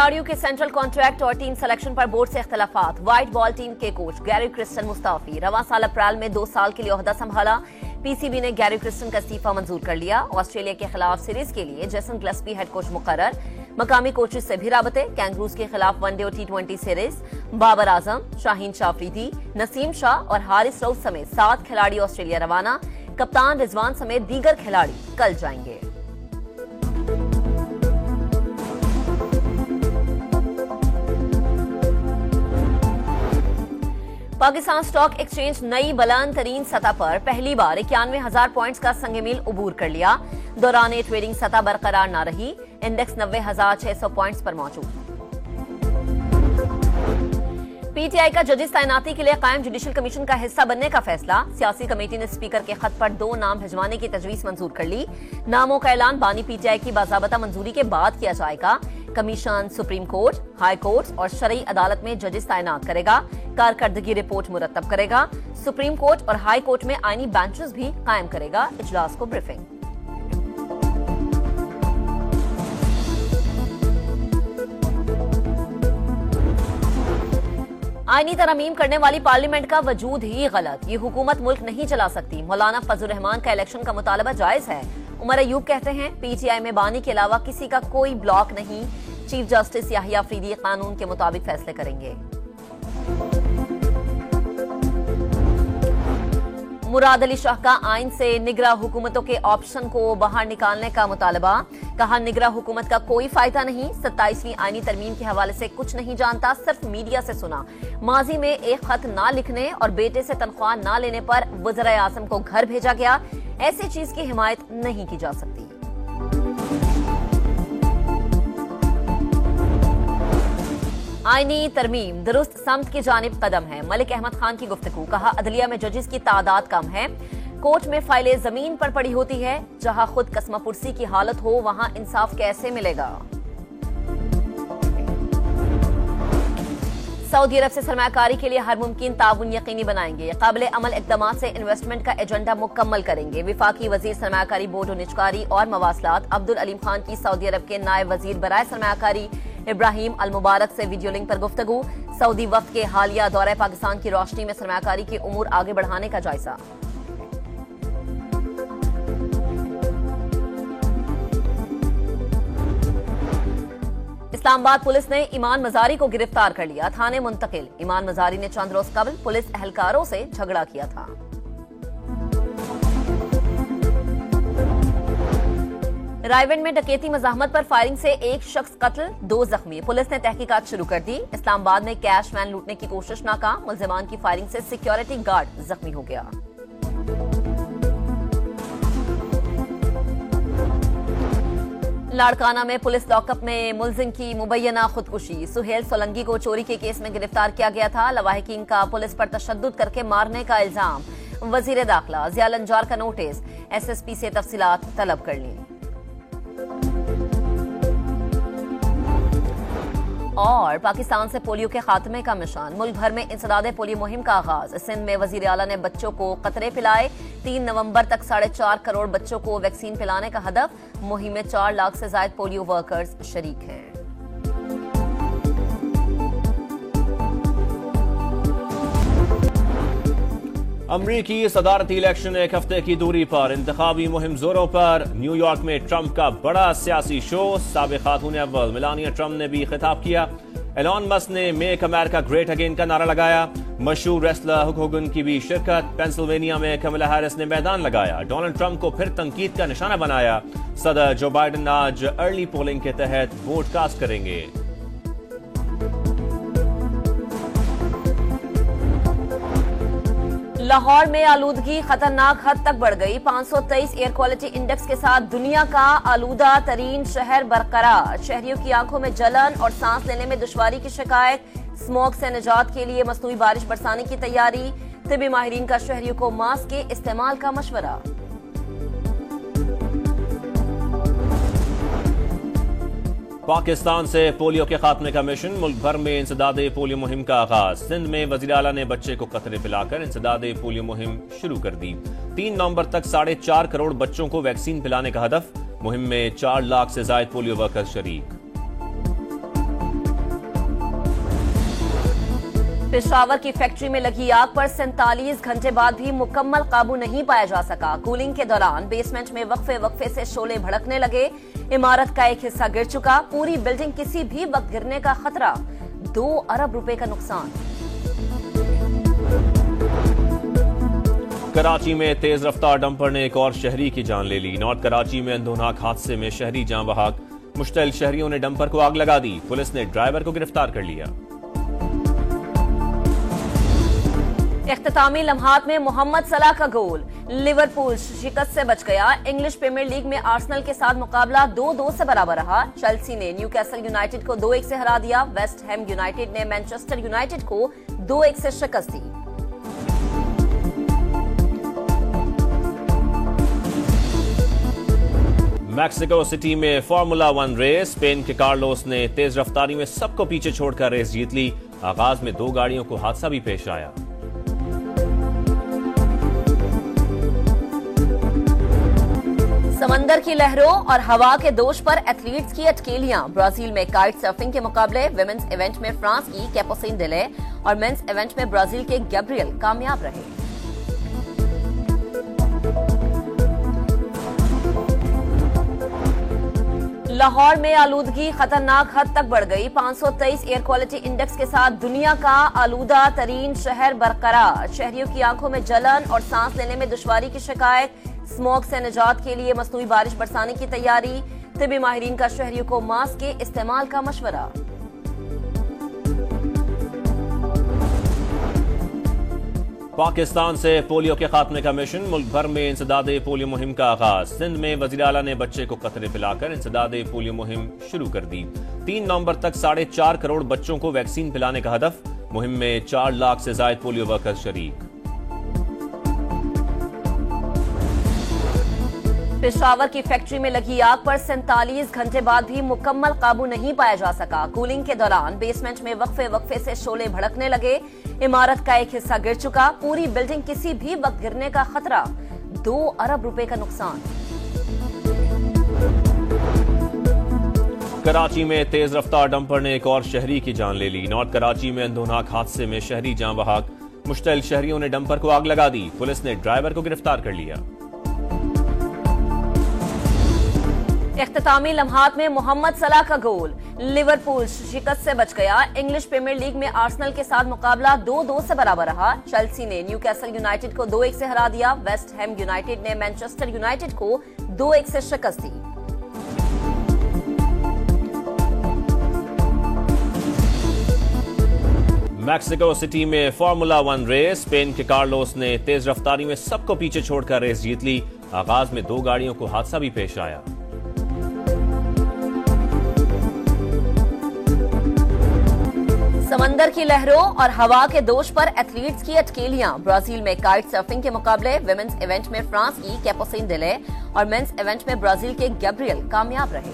खिलाड़ियों के central contract और टीम सिलेक्शन पर बोर्ड से इख्तलाफात। व्हाइट बॉल टीम के कोच गैरी क्रिस्टन मुस्ताफी। रवां साल अप्रैल में 2 साल के लिए ओहदा संभाला। पीसीबी ने गैरी क्रिस्टन का इस्तीफा मंजूर कर लिया। ऑस्ट्रेलिया के खिलाफ सीरीज के लिए जेसन गिलेस्पी हेड कोच मुकर्रर। मकामी कोचेस से भी राबते। कैंगरूज के खिलाफ वनडे और T20 सीरीज। बाबर आजम, शाहीन शाह अफरीदी, नसीम शाह और हारिस रऊफ समेत 7 खिलाड़ी ऑस्ट्रेलिया रवाना। कप्तान रिजवान समेत दीगर खिलाड़ी कल जाएंगे। पाकिस्तान स्टॉक एक्सचेंज नई बुलंद तरीन सतह पर पहली बार 91,000 पॉइंट्स का संग मील उबूर कर लिया। दौरान ट्रेडिंग सतह बरकरार न रही। इंडेक्स 90,600 पॉइंट्स पर मौजूद। पीटीआई का जजेस तैनाती के लिए कायम जुडिशल कमीशन का हिस्सा बनने का फैसला। सियासी कमेटी ने स्पीकर के खत पर 2 नाम भिजवाने की तजवीज मंजूर कर ली। नामों का ऐलान बानी पीटीआई की बाज़ाबता मंजूरी के बाद किया जाएगा। Commission supreme court, high court और शरई अदालत में जजेस तैनात करेगा। कारकर्दगी रिपोर्ट मुरतब करेगा। सुप्रीम कोर्ट और हाई कोर्ट में आईनी बेंचेस भी कायम करेगा। इजलास को ब्रीफिंग। आईनी तरमीम करने वाली पार्लियामेंट का वजूद ही गलत। ये हुकूमत मुल्क नहीं चला सकती। मौलाना फजल रहमान का इलेक्शन का मुतालबा जायज है। उमर अयूब कहते हैं पीटीआई में बानी के अलावा किसी का कोई ब्लॉक नहीं। चीफ जस्टिस याहिया अफरीदी कानून के मुताबिक फैसले करेंगे। मुराद अली शाह का आइन से निगरां हुकूमतों के ऑप्शन को बाहर निकालने का मुतालबा। कहा निगरां हुकूमत का कोई फायदा नहीं। 27वीं आईनी तरमीम के हवाले से कुछ नहीं जानता, सिर्फ मीडिया से सुना। माजी में एक खत ना लिखने और बेटे से तनख्वाह ना लेने पर वज़ीर आज़म को घर भेजा गया। ऐसी चीज की हिमायत नहीं की जा सकती। आईनी तरमीम दुरुस्त समत की जानिब कदम है। मलिक अहमद खान की गुफ्तगू। कहा अदलिया में जजेस की तादाद कम है। कोर्ट में फाइलें जमीन पर पड़ी होती है। जहां खुद कसमापुरसी की हालत हो वहां इंसाफ कैसे मिलेगा। सऊदी अरब से सरमायाकारी के लिए हर मुमकिन ताउन यकीनी बनाएंगे। काबिल अमल इक़दामात से इन्वेस्टमेंट का एजेंडा मुकम्मल करेंगे। विफाकी वजीर सरमायाकारी बोर्ड और निजकारी और मवासलात अब्दुल अलीम खान की सऊदी अरब के नायब वजीर बराए सरमायाकारी इब्राहिम अल मुबारक से वीडियो लिंक पर गुफ्तगू। सऊदी वफ्द के हालिया दौरे पाकिस्तान की रोशनी में सरमायाकारी के उमूर आगे बढ़ाने का जायजा। इस्लामाबाद पुलिस ने ईमान मजारी को गिरफ्तार कर लिया। थाने मुंतकिल। ईमान मजारी ने चंद रोज कबल पुलिस एहलकारों से झगड़ा किया था। रायविंड में डकैती मज़ाहमत पर फायरिंग से एक शख्स कत्ल, 2 जख्मी। पुलिस ने तहकीकात शुरू कर दी। इस्लामाबाद में कैश वैन लूटने की कोशिश नाकाम। मुल्जिमान की फायरिंग से सिक्योरिटी गार्ड जख्मी हो गया। लाड़काना में पुलिस लॉकअप में मुलजिम की मुबैना खुदकुशी। सुहेल सोलंगी को चोरी के केस में गिरफ्तार किया गया था। लवाहिकीन का पुलिस पर तशद्दुद करके मारने का इल्जाम। वजीर दाखिला जिया लंजार का नोटिस। SSP से तफसीलात तलब कर ली। और पाकिस्तान से पोलियो के खात्मे का मिशन। मुल्क भर में इंसदादे पोलियो मुहिम का आगाज। सिंध में वजीर आला ने बच्चों को कतरे पिलाए। 3 नवंबर तक 4.5 करोड़ बच्चों को वैक्सीन पिलाने का हदफ। मुहिम में 4 लाख से ज्यादा पोलियो वर्कर्स शरीक हैं। अमरीकी सदारती इलेक्शन एक हफ्ते की दूरी पर। इंतखाबी मुहिम जोरों पर। न्यूयॉर्क में ट्रंप का बड़ा सियासी शो। साबिक खातून अव्वल मेलानिया ट्रंप ने भी खिताब किया। एलन मस्क ने मेक अमेरिका ग्रेट अगेन का नारा लगाया। मशहूर रेसलर हुक होगन की भी शिरकत। पेंसिल्वेनिया में कमला हैरिस ने मैदान लगाया। डोनाल्ड ट्रंप को फिर तनकीद का निशाना बनाया। सदर जो बाइडेन आज अर्ली पोलिंग के तहत वोट कास्ट करेंगे। लाहौर में आलूदगी खतरनाक हद तक बढ़ गई। 523 एयर क्वालिटी इंडेक्स के साथ दुनिया का आलूदा तरीन शहर बरकरार। शहरियों की आंखों में जलन और सांस लेने में दुश्वारी की शिकायत। स्मोक से निजात के लिए मसनूई बारिश बरसाने की तैयारी। तिब्बी माहिरीन का शहरियों को मास्क के इस्तेमाल का मशवरा। पाकिस्तान से पोलियो के खात्मे का मिशन। मुल्क भर में इंसदादे पोलियो मुहिम का आगाज। सिंध में वजीर आला ने बच्चे को कतरे पिलाकर इंसदादे पोलियो मुहिम शुरू कर दी। 3 नवंबर तक 4.5 करोड़ बच्चों को वैक्सीन पिलाने का हदफ। मुहिम में 4 लाख से ज्यादा पोलियो वर्कर्स शरीक। पेशावर की फैक्ट्री में लगी आग पर 47 घंटे बाद भी मुकम्मल काबू नहीं पाया जा सका। कूलिंग के दौरान बेसमेंट में वक्फे से शोले भड़कने लगे। इमारत का एक हिस्सा गिर चुका। पूरी बिल्डिंग किसी भी वक्त गिरने का खतरा। 2 अरब रुपए का नुकसान। कराची में तेज रफ्तार डंपर ने एक और शहरी की जान ले ली। नॉर्थ कराची में अंदोनाक हादसे में शहरी जान बहक। मुश्तइल शहरियों ने डंपर को आग लगा दी। पुलिस ने ड्राइवर को गिरफ्तार कर लिया। इख्तितामी लम्हात में मोहम्मद सलाह का गोल। लिवरपूल शिकस्त से बच गया। इंग्लिश प्रीमियर लीग में आर्सेनल के साथ मुकाबला 2-2 से बराबर रहा। चेल्सी ने न्यूकैसल यूनाइटेड को 2-1 से हरा दिया। वेस्ट हैम यूनाइटेड ने मैनचेस्टर यूनाइटेड को 2-1 से शिकस्त दी। मैक्सिको सिटी में फार्मूला 1 रेस। स्पेन के कार्लोस ने तेज रफ्तारी में सबको पीछे छोड़कर रेस जीत ली। आगाज में 2 गाड़ियों को हादसा भी पेश आया। समंदर की लहरों और हवा के दोष पर एथलीट्स की अटकेलियां। ब्राजील में काइट सर्फिंग के मुकाबले विमेंस इवेंट में फ्रांस की कैपुसिन डिले और मेंस इवेंट में ब्राजील के गैब्रियल कामयाब रहे। लाहौर में आलूदगी खतरनाक हद तक बढ़ गई। 523 एयर क्वालिटी इंडेक्स के साथ दुनिया का आलूदा तरीन शहर बरकरार। शहरियों की आंखों में जलन और सांस लेने में दुश्वारी की शिकायत। स्मॉग से निजात के लिए मसनूई बारिश बरसाने की तैयारी। तिब्बी माहिरीन का शहरियों को मास्क के इस्तेमाल का मशवरा। पाकिस्तान से पोलियो के खात्मे का मिशन। मुल्क भर में इंसदादे पोलियो मुहिम का आगाज। सिंध में वज़ीर आला ने बच्चे को कतरे पिलाकर इंसदादे पोलियो मुहिम शुरू कर दी। 3 नवंबर तक 4.5 करोड़ बच्चों को वैक्सीन पिलाने का हदफ। मुहिम में 4 लाख से ज्यादा पोलियो वर्कर्स शरीक। पेशावर की फैक्ट्री में लगी आग पर 47 घंटे बाद भी मुकम्मल काबू नहीं पाया जा सका। कूलिंग के दौरान बेसमेंट में वक्फे से शोले भड़कने लगे। इमारत का एक हिस्सा गिर चुका। पूरी बिल्डिंग किसी भी वक्त गिरने का खतरा। 2 अरब रुपए का नुकसान। कराची में तेज रफ्तार डंपर ने एक और शहरी की जान ले ली। नॉर्थ कराची में अंदोनाक हादसे में शहरी जान बहक। मुश्तइल शहरियों ने डंपर को आग लगा दी। पुलिस ने ड्राइवर को गिरफ्तार कर लिया। इख्तितामी लम्हात में मोहम्मद सलाह का गोल। लिवरपूल शिकस्त से बच गया। इंग्लिश प्रीमियर लीग में आर्सेनल के साथ मुकाबला 2-2 से बराबर रहा। चेल्सी ने न्यूकैसल यूनाइटेड को 2-1 से हरा दिया। वेस्ट हैम यूनाइटेड ने मैनचेस्टर यूनाइटेड को 2-1 से शिकस्त दी। मैक्सिको सिटी में फार्मूला 1 रेस। स्पेन के कार्लोस ने तेज रफ्तारी में सबको पीछे छोड़कर रेस जीत ली। आगाज में 2 गाड़ियों को हादसा भी पेश आया। समंदर की लहरों और हवा के दोष पर एथलीट्स की अटकेलियां। ब्राजील में काइट सर्फिंग के मुकाबले विमेंस इवेंट में फ्रांस की कैपुसिन डिले और मेंस इवेंट में ब्राजील के गैब्रियल कामयाब रहे।